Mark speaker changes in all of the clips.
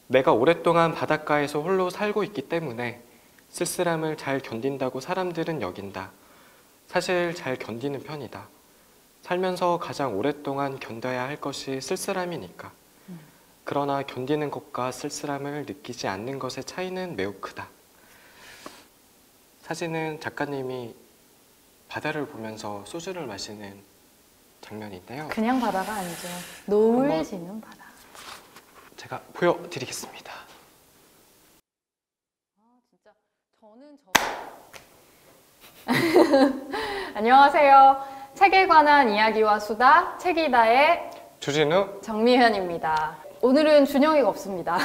Speaker 1: 내가 오랫동안 바닷가에서 홀로 살고 있기 때문에 쓸쓸함을 잘 견딘다고 사람들은 여긴다. 사실 잘 견디는 편이다. 살면서 가장 오랫동안 견뎌야 할 것이 쓸쓸함이니까. 그러나 견디는 것과 쓸쓸함을 느끼지 않는 것의 차이는 매우 크다. 사진은 작가님이 바다를 보면서 소주를 마시는 장면인데요.
Speaker 2: 그냥 바다가 아니죠. 노을 지는 바다.
Speaker 1: 제가 보여드리겠습니다.
Speaker 2: 안녕하세요. 책에 관한 이야기와 수다, 책이다의
Speaker 1: 주진우,
Speaker 2: 정미현입니다. 오늘은 준영이가 없습니다.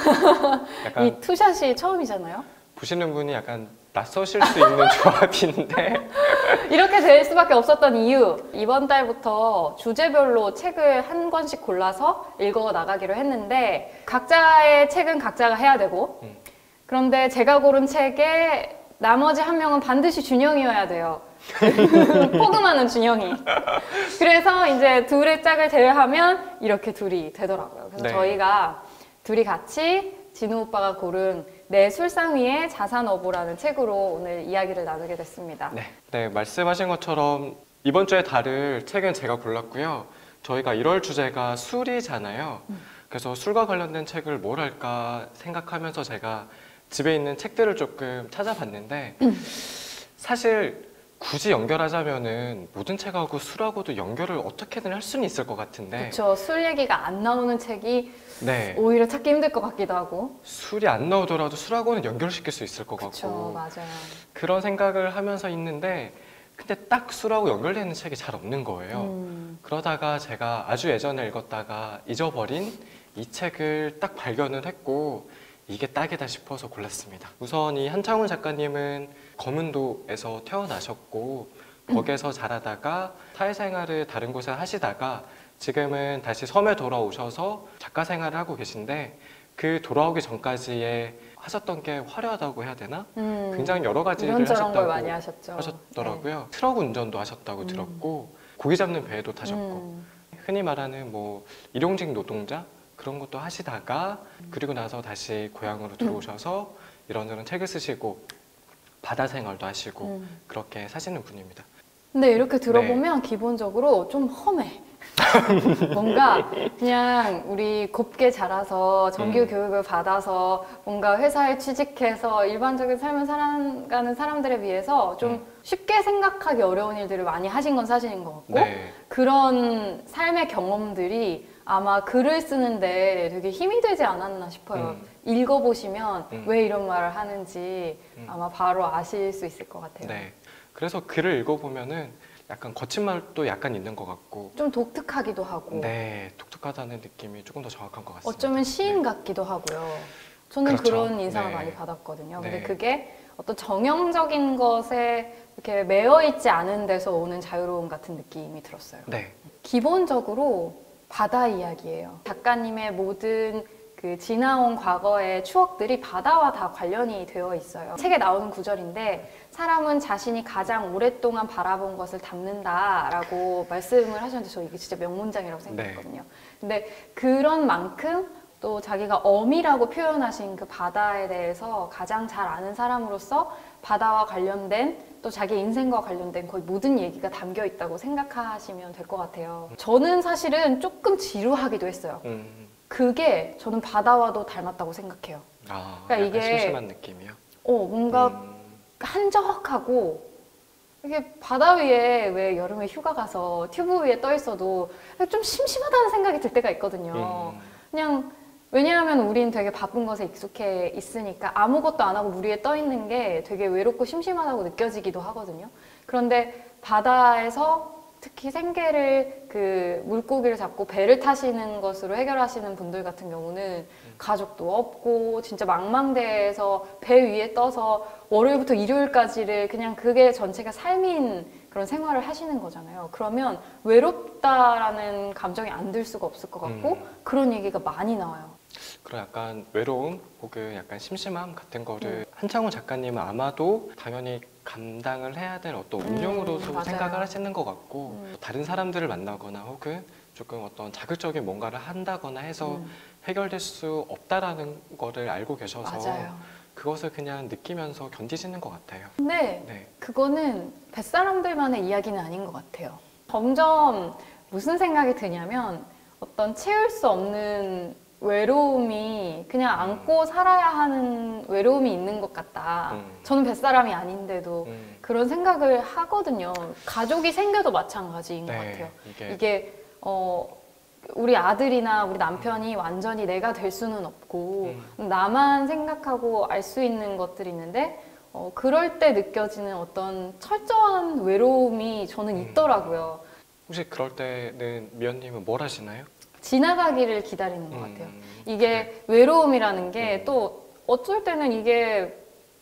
Speaker 1: 약간
Speaker 2: 이 투샷이 처음이잖아요.
Speaker 1: 보시는 분이 약간 낯서실 수 있는 조합인데
Speaker 2: 이렇게 될 수밖에 없었던 이유, 이번 달부터 주제별로 책을 한 권씩 골라서 읽어 나가기로 했는데 각자의 책은 각자가 해야 되고 그런데 제가 고른 책에 나머지 한 명은 반드시 준영이어야 돼요. 포금하는 준영이. 그래서 이제 둘의 짝을 제외하면 이렇게 둘이 되더라고요. 그래서
Speaker 1: 네.
Speaker 2: 저희가 둘이 같이 진우 오빠가 고른 내 술상 위의 자산어부라는 책으로 오늘 이야기를 나누게 됐습니다.
Speaker 1: 네, 말씀하신 것처럼 이번 주에 다룰 책은 제가 골랐고요. 저희가 1월 주제가 술이잖아요. 그래서 술과 관련된 책을 뭘 할까 생각하면서 제가 집에 있는 책들을 조금 찾아봤는데 사실 굳이 연결하자면은 모든 책하고 술하고도 연결을 어떻게든 할 수는 있을 것 같은데
Speaker 2: 그렇죠. 술 얘기가 안 나오는 책이
Speaker 1: 네,
Speaker 2: 오히려 찾기 힘들 것 같기도 하고.
Speaker 1: 술이 안 나오더라도 술하고는 연결시킬 수 있을 것
Speaker 2: 그렇죠.
Speaker 1: 같고
Speaker 2: 맞아요.
Speaker 1: 그런 생각을 하면서 있는데 근데 딱 술하고 연결되는 책이 잘 없는 거예요. 그러다가 제가 아주 예전에 읽었다가 잊어버린 이 책을 딱 발견을 했고 이게 딱이다 싶어서 골랐습니다. 우선 이 한창훈 작가님은 검은도에서 태어나셨고 거기에서 자라다가 사회생활을 다른 곳에 하시다가 지금은 다시 섬에 돌아오셔서 작가 생활을 하고 계신데 그 돌아오기 전까지의 하셨던 게 화려하다고 해야 되나? 굉장히 여러 가지를
Speaker 2: 이런저런 걸
Speaker 1: 하셨다고
Speaker 2: 많이
Speaker 1: 하셨더라고요. 트럭 운전도 하셨다고 들었고 고기 잡는 배도 타셨고 흔히 말하는 뭐 일용직 노동자 그런 것도 하시다가 그리고 나서 다시 고향으로 들어오셔서 이런저런 책을 쓰시고 바다 생활도 하시고 그렇게 사시는 분입니다.
Speaker 2: 근데 이렇게 들어보면 기본적으로 좀 험해. 뭔가 그냥 우리 곱게 자라서 정규 교육을 받아서 뭔가 회사에 취직해서 일반적인 삶을 살아가는 사람들에 비해서 좀 쉽게 생각하기 어려운 일들을 많이 하신 건 사실인 것 같고 그런 삶의 경험들이 아마 글을 쓰는데 되게 힘이 되지 않았나 싶어요. 읽어보시면 왜 이런 말을 하는지 아마 바로 아실 수 있을 것 같아요.
Speaker 1: 네. 그래서 글을 읽어보면은 약간 거친 말도 약간 있는 것 같고
Speaker 2: 좀 독특하기도 하고
Speaker 1: 네, 독특하다는 느낌이 조금 더 정확한 것 같습니다.
Speaker 2: 어쩌면 시인 같기도 하고요. 저는
Speaker 1: 그렇죠.
Speaker 2: 그런 인상을
Speaker 1: 네.
Speaker 2: 많이 받았거든요.
Speaker 1: 네.
Speaker 2: 근데 그게 어떤 정형적인 것에 이렇게 매여 있지 않은 데서 오는 자유로움 같은 느낌이 들었어요.
Speaker 1: 네.
Speaker 2: 기본적으로 바다 이야기예요. 작가님의 모든 그 지나온 과거의 추억들이 바다와 다 관련이 되어 있어요. 책에 나오는 구절인데 사람은 자신이 가장 오랫동안 바라본 것을 담는다라고 말씀을 하셨는데 저 이게 진짜 명문장이라고 생각했거든요. 근데 그런 만큼 또 자기가 어미라고 표현하신 그 바다에 대해서 가장 잘 아는 사람으로서 바다와 관련된 또 자기 인생과 관련된 거의 모든 얘기가 담겨 있다고 생각하시면 될 것 같아요. 저는 사실은 조금 지루하기도 했어요. 그게 저는 바다와도 닮았다고 생각해요.
Speaker 1: 아,
Speaker 2: 그러니까
Speaker 1: 약간
Speaker 2: 이게
Speaker 1: 심심한 느낌이요?
Speaker 2: 뭔가 한적하고 이게 바다 위에 왜 여름에 휴가 가서 튜브 위에 떠 있어도 좀 심심하다는 생각이 들 때가 있거든요. 그냥 왜냐하면 우린 되게 바쁜 것에 익숙해 있으니까 아무것도 안 하고 물 위에 떠 있는 게 되게 외롭고 심심하다고 느껴지기도 하거든요. 그런데 바다에서 특히 생계를 그 물고기를 잡고 배를 타시는 것으로 해결하시는 분들 같은 경우는 가족도 없고 진짜 망망대해에서 배 위에 떠서 월요일부터 일요일까지를 그냥 그게 전체가 삶인 그런 생활을 하시는 거잖아요. 그러면 외롭다라는 감정이 안 들 수가 없을 것 같고 그런 얘기가 많이 나와요.
Speaker 1: 그런 약간 외로움 혹은 약간 심심함 같은 거를 한창훈 작가님은 아마도 당연히 감당을 해야 될 어떤 운명으로도
Speaker 2: 맞아요.
Speaker 1: 생각을 하시는 것 같고 다른 사람들을 만나거나 혹은 조금 어떤 자극적인 뭔가를 한다거나 해서 해결될 수 없다라는 거를 알고 계셔서
Speaker 2: 맞아요.
Speaker 1: 그것을 그냥 느끼면서 견디시는 것 같아요.
Speaker 2: 근데
Speaker 1: 네.
Speaker 2: 그거는 뱃사람들만의 이야기는 아닌 것 같아요. 점점 무슨 생각이 드냐면 어떤 채울 수 없는 외로움이 그냥 안고 살아야 하는 외로움이 있는 것 같다. 저는 뱃사람이 아닌데도 그런 생각을 하거든요. 가족이 생겨도 마찬가지인 것
Speaker 1: 네,
Speaker 2: 같아요.
Speaker 1: 이게
Speaker 2: 이게 우리 아들이나 우리 남편이 완전히 내가 될 수는 없고 나만 생각하고 알 수 있는 것들이 있는데 그럴 때 느껴지는 어떤 철저한 외로움이 저는 있더라고요.
Speaker 1: 혹시 그럴 때는 미연님은 뭘 하시나요?
Speaker 2: 지나가기를 기다리는 것 같아요. 이게
Speaker 1: 그래.
Speaker 2: 외로움이라는 게 또 어쩔 때는 이게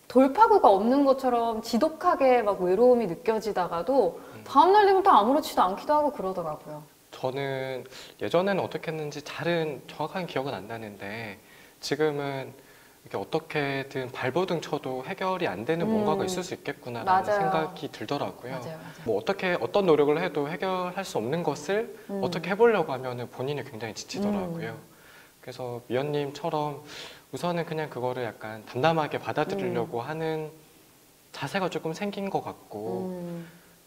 Speaker 2: 돌파구가 없는 것처럼 지독하게 막 외로움이 느껴지다가도 다음날 되면 또 아무렇지도 않기도 하고 그러더라고요.
Speaker 1: 저는 예전에는 어떻게 했는지 잘은 정확한 기억은 안 나는데 지금은 이렇게 어떻게든 발버둥 쳐도 해결이 안 되는 뭔가가 있을 수 있겠구나라는
Speaker 2: 맞아요.
Speaker 1: 생각이 들더라고요.
Speaker 2: 맞아요.
Speaker 1: 뭐 어떤 노력을 해도 해결할 수 없는 것을 어떻게 해보려고 하면은 본인이 굉장히 지치더라고요. 그래서 미연님처럼 우선은 그냥 그거를 약간 담담하게 받아들이려고 하는 자세가 조금 생긴 것 같고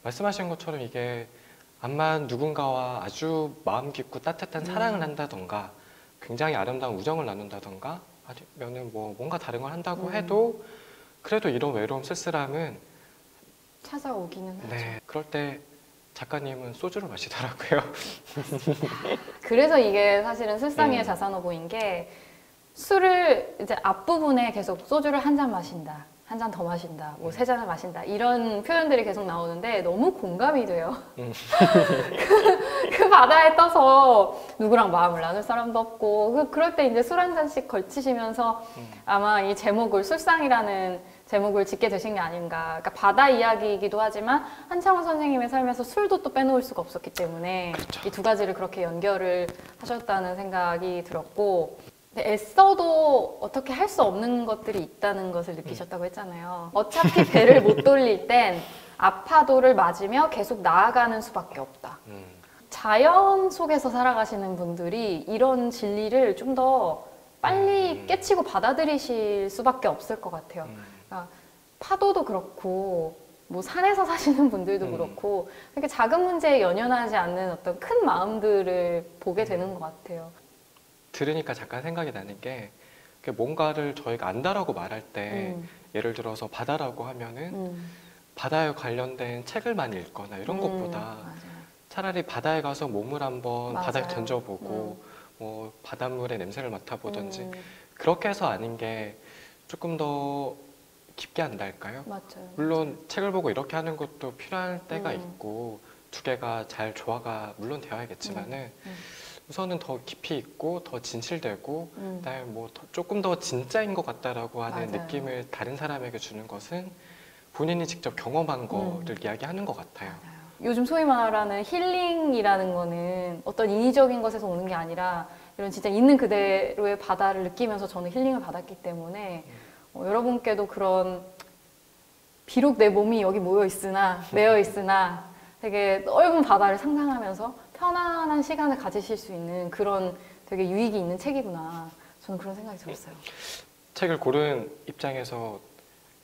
Speaker 1: 말씀하신 것처럼 이게 암만 누군가와 아주 마음 깊고 따뜻한 사랑을 한다던가 굉장히 아름다운 우정을 나눈다던가 아니면은 뭐 뭔가 다른 걸 한다고 해도 그래도 이런 외로움 쓸쓸함은
Speaker 2: 찾아오기는 하죠.
Speaker 1: 네, 그럴 때 작가님은 소주를 마시더라고요.
Speaker 2: 그래서 이게 사실은 술상의 자산어보인 게 술을 이제 앞부분에 계속 소주를 한 잔 마신다. 한 잔 더 마신다. 뭐 세 잔을 마신다. 이런 표현들이 계속 나오는데 너무 공감이 돼요. 그 바다에 떠서 누구랑 마음을 나눌 사람도 없고 그럴 때 이제 술 한 잔씩 걸치시면서 아마 이 제목을 술상이라는 제목을 짓게 되신 게 아닌가. 그러니까 바다 이야기이기도 하지만 한창원 선생님의 삶에서 술도 또 빼놓을 수가 없었기 때문에
Speaker 1: 그렇죠.
Speaker 2: 이 두 가지를 그렇게 연결을 하셨다는 생각이 들었고 근데 애써도 어떻게 할 수 없는 것들이 있다는 것을 느끼셨다고 했잖아요. 어차피 배를 못 돌릴 땐 아파도를 맞으며 계속 나아가는 수밖에 없다. 자연 속에서 살아가시는 분들이 이런 진리를 좀 더 빨리 깨치고 받아들이실 수밖에 없을 것 같아요. 그러니까 파도도 그렇고 뭐 산에서 사시는 분들도 그렇고 이렇게 작은 문제에 연연하지 않는 어떤 큰 마음들을 보게 되는 것 같아요.
Speaker 1: 들으니까 잠깐 생각이 나는 게 뭔가를 저희가 안다라고 말할 때 예를 들어서 바다라고 하면은 바다에 관련된 책을 많이 읽거나 이런 것보다
Speaker 2: 맞아요.
Speaker 1: 차라리 바다에 가서 몸을 한번
Speaker 2: 맞아요.
Speaker 1: 바다에 던져보고 뭐 바닷물의 냄새를 맡아보든지 그렇게 해서 아는 게 조금 더 깊게 안달까요?
Speaker 2: 맞아요.
Speaker 1: 물론 책을 보고 이렇게 하는 것도 필요할 때가 있고 두 개가 잘 조화가 물론 되어야겠지만은 우선은 더 깊이 있고 더 진실되고 그다음에 뭐 조금 더 진짜인 것 같다라고 하는
Speaker 2: 맞아요.
Speaker 1: 느낌을 다른 사람에게 주는 것은 본인이 직접 경험한 거를 이야기하는 것 같아요.
Speaker 2: 맞아요. 요즘 소위 말하는 힐링이라는 거는 어떤 인위적인 것에서 오는 게 아니라 이런 진짜 있는 그대로의 바다를 느끼면서 저는 힐링을 받았기 때문에 여러분께도 그런 비록 내 몸이 여기 모여 있으나 매여 있으나 되게 넓은 바다를 상상하면서 편안한 시간을 가지실 수 있는 그런 되게 유익이 있는 책이구나. 저는 그런 생각이 들었어요.
Speaker 1: 책을 고른 입장에서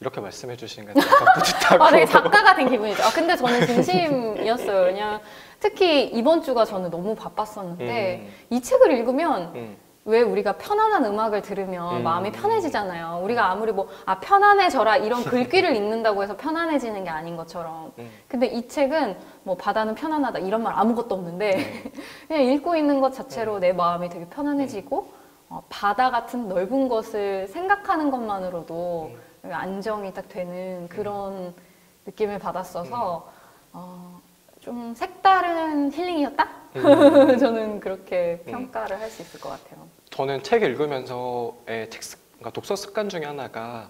Speaker 1: 이렇게 말씀해 주시는 건 약간 뿌듯하고
Speaker 2: 되게 작가 같은 기분이죠. 근데 저는 진심이었어요. 그냥 특히 이번 주가 저는 너무 바빴었는데 이 책을 읽으면 왜 우리가 편안한 음악을 들으면 마음이 편해지잖아요. 우리가 아무리 뭐 편안해져라 이런 글귀를 읽는다고 해서 편안해지는 게 아닌 것처럼. 근데 이 책은 뭐 바다는 편안하다 이런 말 아무것도 없는데 그냥 읽고 있는 것 자체로 내 마음이 되게 편안해지고 바다 같은 넓은 것을 생각하는 것만으로도 안정이 딱 되는 그런 느낌을 받았어서 좀 색다른 힐링이었다? 저는 그렇게 평가를 할 수 있을 것 같아요.
Speaker 1: 저는 책 읽으면서의 그러니까 독서 습관 중에 하나가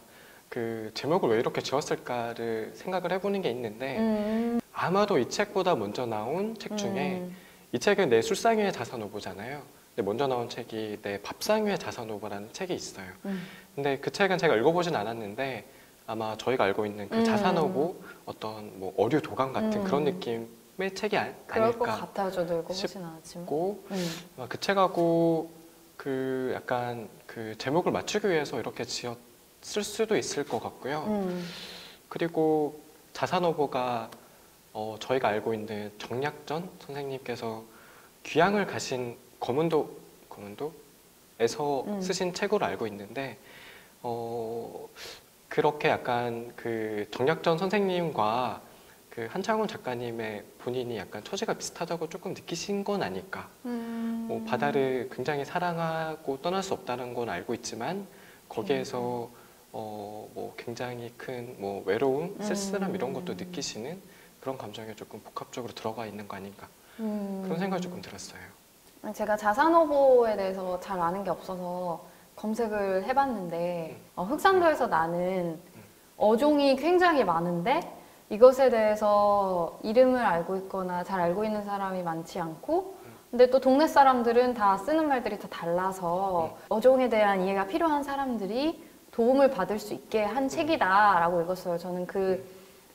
Speaker 1: 그 제목을 왜 이렇게 지었을까를 생각을 해보는 게 있는데 아마도 이 책보다 먼저 나온 책 중에 이 책은 내 술상 위의 자산오보잖아요. 근데 먼저 나온 책이 내 밥상 위의 자산오보라는 책이 있어요. 근데 그 책은 제가 읽어보진 않았는데 아마 저희가 알고 있는 그 자산오보 어떤 뭐 어류 도감 같은 그런 느낌의 책이
Speaker 2: 그럴 것
Speaker 1: 아닐까
Speaker 2: 같아요. 저도 읽어보진 않았지만.
Speaker 1: 그 책하고 그 약간 그 제목을 맞추기 위해서 이렇게 지었을 수도 있을 것 같고요. 그리고 자사노보가 저희가 알고 있는 정약전 선생님께서 귀향을 가신 거문도에서 쓰신 책으로 알고 있는데 그렇게 약간 그 정약전 선생님과 그 한창훈 작가님의 본인이 약간 처지가 비슷하다고 조금 느끼신 건 아닐까. 뭐 바다를 굉장히 사랑하고 떠날 수 없다는 건 알고 있지만 거기에서 뭐 굉장히 큰 뭐 외로움, 쓸쓸함 이런 것도 느끼시는 그런 감정이 조금 복합적으로 들어가 있는 거 아닌가. 그런 생각이 조금 들었어요.
Speaker 2: 제가 자사노보에 대해서 잘 아는 게 없어서 검색을 해봤는데 흑산도에서 나는 어종이 굉장히 많은데 이것에 대해서 이름을 알고 있거나 잘 알고 있는 사람이 많지 않고 근데 또 동네 사람들은 다 쓰는 말들이 다 달라서 어종에 대한 이해가 필요한 사람들이 도움을 받을 수 있게 한 책이다라고 읽었어요. 저는 그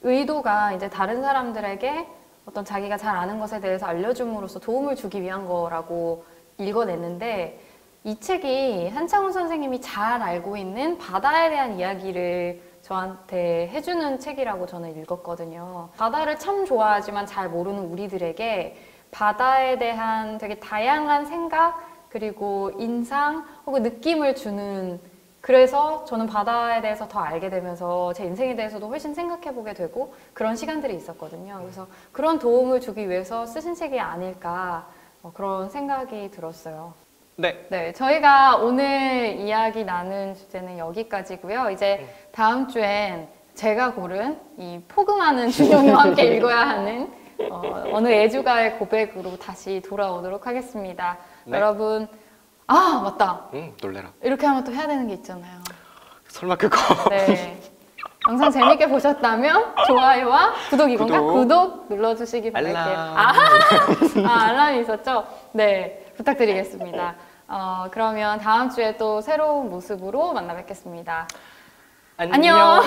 Speaker 2: 의도가 이제 다른 사람들에게 어떤 자기가 잘 아는 것에 대해서 알려줌으로써 도움을 주기 위한 거라고 읽어냈는데 이 책이 한창훈 선생님이 잘 알고 있는 바다에 대한 이야기를 저한테 해주는 책이라고 저는 읽었거든요. 바다를 참 좋아하지만 잘 모르는 우리들에게 바다에 대한 되게 다양한 생각 그리고 인상 혹은 느낌을 주는 그래서 저는 바다에 대해서 더 알게 되면서 제 인생에 대해서도 훨씬 생각해보게 되고 그런 시간들이 있었거든요. 그래서 그런 도움을 주기 위해서 쓰신 책이 아닐까 그런 생각이 들었어요.
Speaker 1: 네.
Speaker 2: 저희가 오늘 이야기 나눈 주제는 여기까지고요. 이제 다음 주엔 제가 고른 이 포근하는 준용이와 함께 읽어야 하는 어느 애주가의 고백으로 다시 돌아오도록 하겠습니다.
Speaker 1: 네.
Speaker 2: 여러분, 아 맞다.
Speaker 1: 놀래라.
Speaker 2: 이렇게 하면 또 해야 되는 게 있잖아요.
Speaker 1: 설마 그거?
Speaker 2: 네. 영상 재밌게 보셨다면 좋아요와 구독 이건가? 구독 눌러주시기 바랄게요. 알람이 있었죠? 네, 부탁드리겠습니다. 그러면 다음 주에 또 새로운 모습으로 만나 뵙겠습니다.
Speaker 1: 안녕.